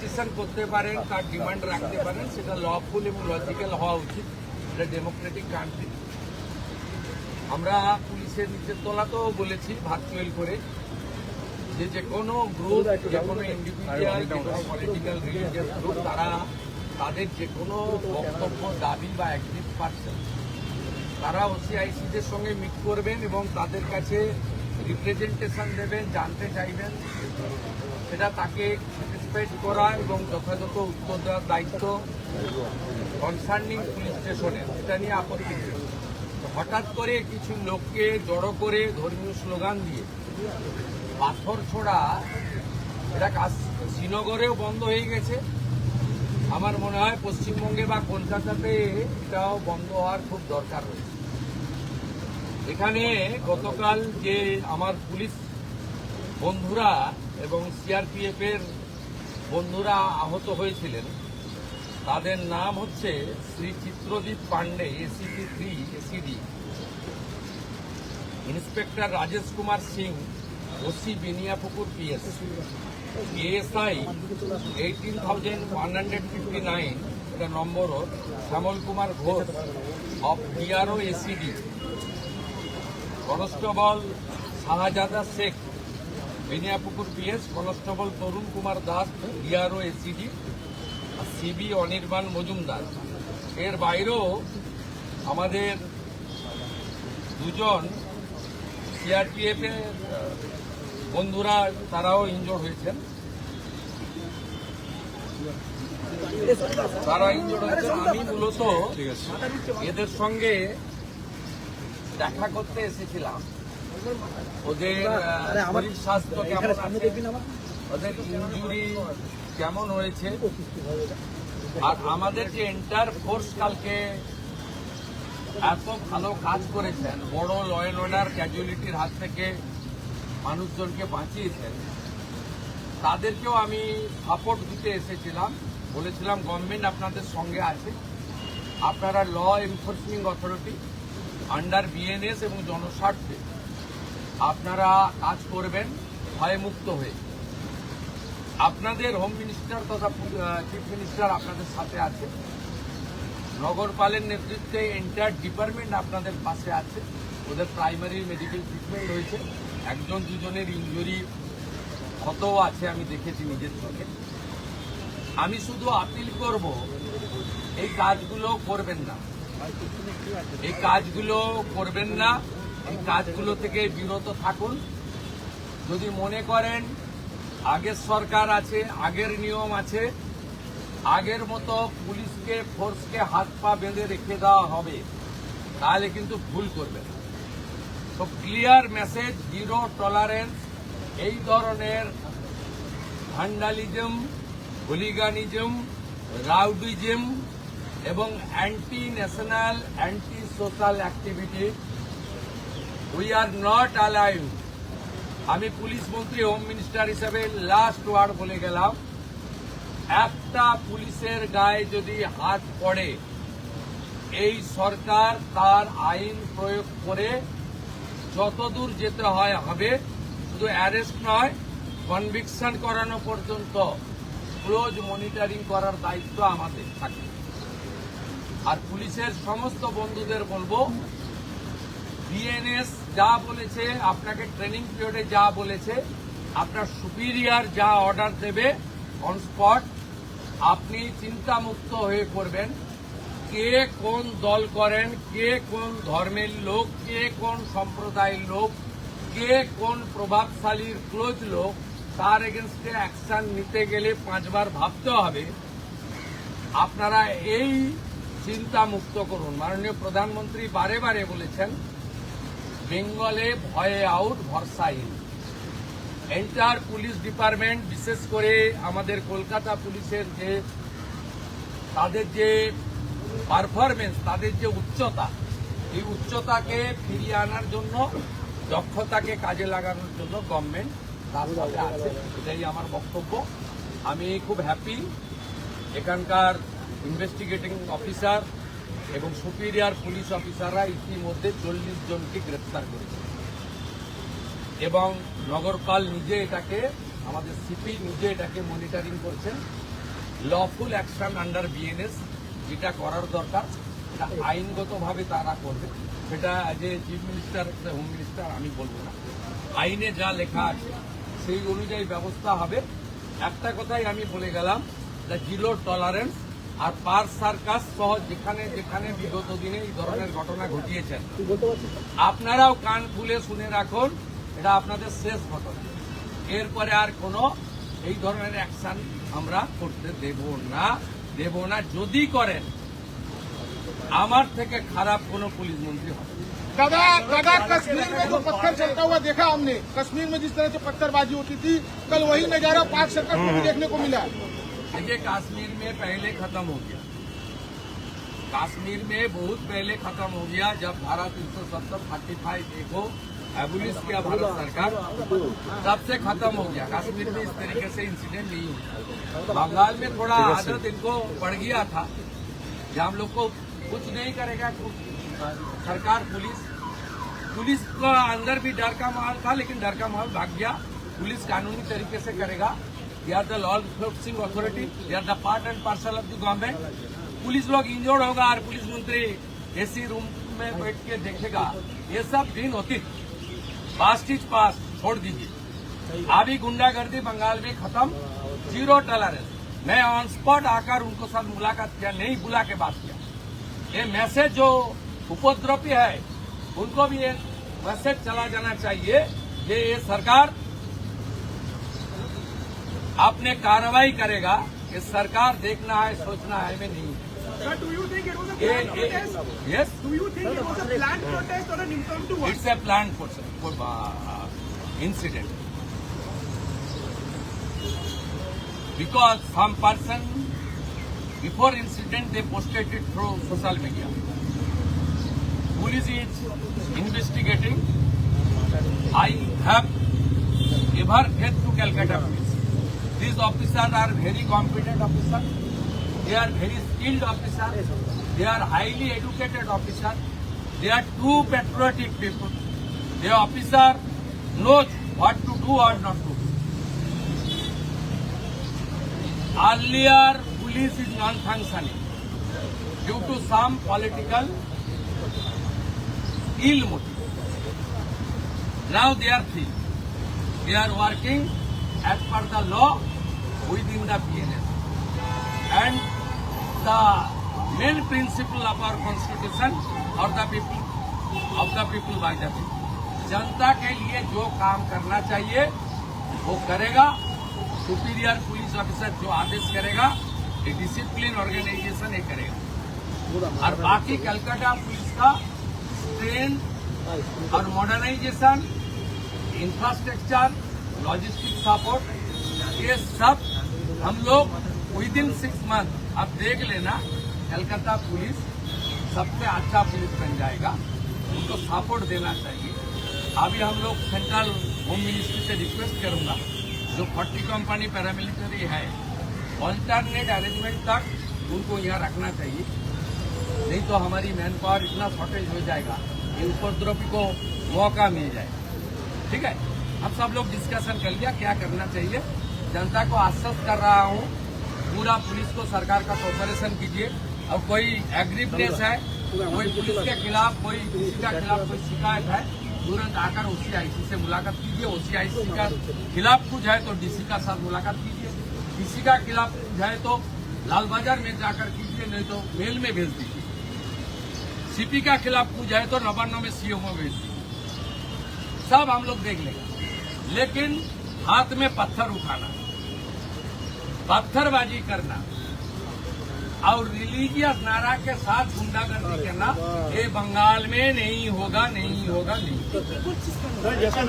Petition করতে পারেন, তার ডিমান্ড রাখতে পারেন, সেটা লফুল এবং লজিক্যাল হওয়া উচিত। এটা ডেমোক্রেটিক কান্ট্রি। আমরা পুলিশের নিচের তলাতেও বলেছি ভার্চুয়াল করে যে কোনো গ্রুপ, যে কোনো ইন্ডিভিজুয়াল, যে কোনো পলিটিক্যাল রিলিজিয়াস গ্রুপ, তারা তাদের যে কোনো বক্তব্য, দাবি বা অ্যাক্টিভ পারসন তারা ওসিআইসিদের সঙ্গে মিট করবেন এবং তাদের কাছে রিপ্রেজেন্টেশন দেবেন, জানতে চাইবেন, সেটা তাকে স্যাটিসফাইড করা এবং যথাযথ উত্তর দেওয়ার দায়িত্ব কনসার্নিং পুলিশ স্টেশনের। এটা নিয়ে আপত্তি নেই। হঠাৎ করে কিছু লোককে জড়ো করে ধর্মীয় স্লোগান দিয়ে পাথর ছোড়া, এটা শ্রীনগরেও বন্ধ হয়ে গেছে। আমার মনে হয় পশ্চিমবঙ্গে বা কলকাতাতে এটাও বন্ধ হওয়ার খুব দরকার রয়েছে। এখানে গতকাল যে আমার পুলিশ বন্ধুরা এবং সিআরপিএফ এর বন্ধুরা আহত হয়েছিলেন, তাদের নাম হচ্ছে Shri Chitradip Pandey, ACP 3 ACD, inspector Rajesh Kumar Singh, OC Beniapukur PS, ASI 18,159 এটা নম্বর, Shyamal Kumar Ghosh of DRO ACD, constable Shahzada Sheikh Beniapukur PS, constable Tarun Kumar Das DRO ACD, CB Anirban Majumdar. এর বাইরেও আমাদের দুজন সিআরপিএফ এর বন্ধুরা, তারাও ইনজোর্ড হয়েছেন। আমি মূলত এদের সঙ্গে দেখা করতে এসেছিলাম, ওদের শরীর স্বাস্থ্য কেমন আছে, ওদের ইনজুরি কেমন হয়েছে, আর আমাদের যে এন্টার ফোর্স কালকে এত ভালো কাজ করেছেন, বড় ল অ্যান্ড অর্ডার ক্যাজুয়ালিটির হাত থেকে মানুষজনকে বাঁচিয়েছেন, তাদেরকেও আমি সাপোর্ট দিতে এসেছিলাম। বলেছিলাম গভর্নমেন্ট আপনাদের সঙ্গে আছে, আপনারা law enforcing authority under BNS এবং জনস্বার্থে আপনারা কাজ করবেন ভয়মুক্ত হয়ে। আপনাদের হোম মিনিস্টার তথা চিফ মিনিস্টার আপনাদের সাথে আছে, নগরপালের নেতৃত্বে এন্টায়ার ডিপার্টমেন্ট আপনাদের পাশে আছে। ওদের প্রাইমারি মেডিকেল ট্রিটমেন্ট হয়েছে, একজন দুজনের ইনজুরি ক্ষতও আছে, আমি দেখেছি নিজের চোখে। আমি শুধু আপিল করব, এই কাজগুলো করবেন না, এই কাজগুলো করবেন না, এই কাজগুলো থেকে বিরত থাকুন। যদি মনে করেন আগের সরকার আছে, আগের নিয়ম আছে, আগের মতো পুলিশকে ফোর্সকে হাত পা বেঁধে রেখে দেওয়া হবে, তাহলে কিন্তু ভুল করবেন। তো ক্লিয়ার মেসেজ, জিরো টলারেন্স এই ধরনের ভ্যান্ডালিজম, হুলিগানিজম, রাউডিজম এবং anti national, anti social activity we are not allowed. আমি পুলিশ মন্ত্রী, হোম মিনিস্টার হিসেবে লাস্ট ওয়ার্ড বলে গেলাম, একটা পুলিশের গায়ে যদি হাত পড়ে, এই সরকার তার আইন প্রয়োগ করে যতদূর যেতে হয় হবে। শুধু অ্যারেস্ট নয়, কনভিকশন করানো পর্যন্ত ক্লোজ মনিটরিং করার দায়িত্ব আমাদের থাকে। আর পুলিশের সমস্ত বন্ধুদের বলবো, বিএনএস যা বলেছে, আপনাকে ট্রেনিং পিরিয়ডে যা বলেছে, আপনার সুপিরিয়র যা অর্ডার দেবে অন স্পট, আপনি চিন্তামুক্ত হয়ে করবেন। কে কোন দল করেন, কে কোন ধর্মের লোক, কে কোন সম্প্রদায়ের লোক, কে কোন প্রভাবশালীর ক্লোজ লোক, তার এগেনস্টে অ্যাকশন নিতে গেলে 5 বার ভাবতে হবে। আপনারা এই চিন্তা মুক্ত করুন। মাননীয় প্রধানমন্ত্রী বারে বারে বলেছেন, বেঙ্গলে ভয়ে আউট, ভরসা ইন। এন্টার পুলিশ ডিপার্টমেন্ট, বিশেষ করে আমাদের কলকাতা পুলিশের যে তাদের যে পারফরমেন্স, তাদের যে উচ্চতা, এই উচ্চতাকে ফিরিয়ে আনার জন্য, দক্ষতাকে কাজে লাগানোর জন্য গভর্নমেন্ট তার সাথে আছে। এটাই আমার বক্তব্য। আমি খুব হ্যাপি, এখানকার ইনভেস্টিগেটিং অফিসার এবং সুপিরিয়র পুলিশ অফিসাররা ইতিমধ্যে 40 জনকে গ্রেপ্তার করেছে এবং নগরপাল নিজে এটাকে, আমাদের সিপি নিজে এটাকে মনিটরিং করছেন লফুল অ্যাকশন আন্ডার বিএনএস যেটা করার দরকার এটা আইনগতভাবে তারা করবে। সেটা যে চিফ মিনিস্টার হোম মিনিস্টার আমি বলবো না, আইনে যা লেখা আছে সেই অনুযায়ী ব্যবস্থা হবে। একটা কথাই আমি বলে গেলাম, জিরো টলারেন্স। আর পার্ক সার্কাস সহ যেখানে যেখানে বিগত দিনে এই ধরনের ঘটনা ঘটিয়েছেন আপনারাও কান খুলে শুনে রাখুন, এটা আপনাদের শেষ ঘটনা। এরপরে আর কোনো এই ধরনের অ্যাকশন আমরা করতে দেব না। যদি করেন আমার থেকে খারাপ কোনো পুলিশ মন্ত্রী হবে। दादा कश्मीर में जो पत्थर चलता हुआ देखा हमने, कश्मीर में जिस तरह से पत्थरबाजी होती थी, कल वही नजारा पाक सर्कस में भी देखने को मिला। देखिए कश्मीर में पहले खत्म हो गया, कश्मीर में बहुत पहले खत्म हो गया जब धारा 370 35 देखो एबुलिश किया भारत सरकार, तब से खत्म हो गया। कश्मीर में इस तरीके से इंसिडेंट नहीं हुआ। बंगाल में थोड़ा आदत इनको पड़ गया था कि हम लोग को कुछ नहीं करेगा सरकार, पुलिस का अंदर भी डर का माहौल था, लेकिन डर का माहौल भाग गया। पुलिस कानूनी तरीके से करेगा। They are the law enforcing authority, they are the part and parcel of the government. Police लोग इंजर्ड होगा और पुलिस मंत्री एसी रूम में बैठ के देखेगा, ये सब दिन होती। पास्ट इज पास्ट, छोड़ दीजिए। अभी गुंडागर्दी बंगाल में खत्म, जीरो टॉलरेंस। मैं ऑन स्पॉट आकर उनको साथ मुलाकात किया, नहीं बुला के बात किया। ये मैसेज जो उपद्रवी है उनको भी ये मैसेज चला जाना चाहिए कि ये सरकार अपने कार्रवाई करेगा। ये सरकार देखना है, सोचना है, में नहीं। Do you think it was a planned protest? Yes, Do you think it was a planned protest or an impromptu one? it's a planned incident. Because some person before incident they posted it through social media. Police is investigating. I have ever faith to Calcutta police. These officers are very competent officers. They are very skilled officers. They are highly educated officers. They are true patriotic people. The officer knows what to do or not to do. Earlier, police is non-functioning due to some political ill motive. Now they are free. They are working as per the law within the BNS. And the main principle of our constitution or the people by the people. जनता के लिए जो काम करना चाहिए वो करेगा। Superior police officer जो आदेश करेगा, ये डिसिप्लिन ऑर्गेनाइजेशन ये करेगा। और बाकी कलकत्ता पुलिस का ट्रेन और मॉडर्नाइजेशन, इंफ्रास्ट्रक्चर, लॉजिस्टिक सपोर्ट, ये सब हम लोग विद इन 6 मंथ अब देख लेना कलकत्ता पुलिस सबसे अच्छा पुलिस बन जाएगा। उनको सपोर्ट देना चाहिए। अभी हम लोग सेंट्रल होम मिनिस्ट्री से रिक्वेस्ट करूंगा, जो 40 कंपनी पैरामिलिट्री है, ऑल्टरनेट अरेंजमेंट तक उनको यहाँ रखना चाहिए। नहीं तो हमारी मैन पावर इतना शॉर्टेज हो जाएगा कि उपद्रवी को मौका मिल जाएगा। ठीक है, हम सब लोग डिस्कशन कर लिया क्या करना चाहिए। जनता को आश्वस्त कर रहा हूँ, पूरा पुलिस को सरकार का कोऑपरेशन कीजिए। और कोई एग्रीवनेस है, कोई पुलिस के खिलाफ, कोई किसी का खिलाफ कोई शिकायत है, तुरंत आकर OCIC से मुलाकात कीजिए। OCIC का खिलाफ कुछ है तो DC का साथ मुलाकात कीजिए। DC का खिलाफ कुछ है तो लाल बाजार में जाकर कीजिए, नहीं तो मेल में भेज दीजिए। CP का खिलाफ कुछ है तो नवान्न में CO में भेज दीजिए। सब हम लोग देख लेंगे, लेकिन हाथ में पत्थर उठाना, पत्थरबाजी करना और रिलीजियस नारा के साथ गुंडागर्दी करना, ये बंगाल में नहीं होगा, नहीं होगा, नहीं। सर जैसा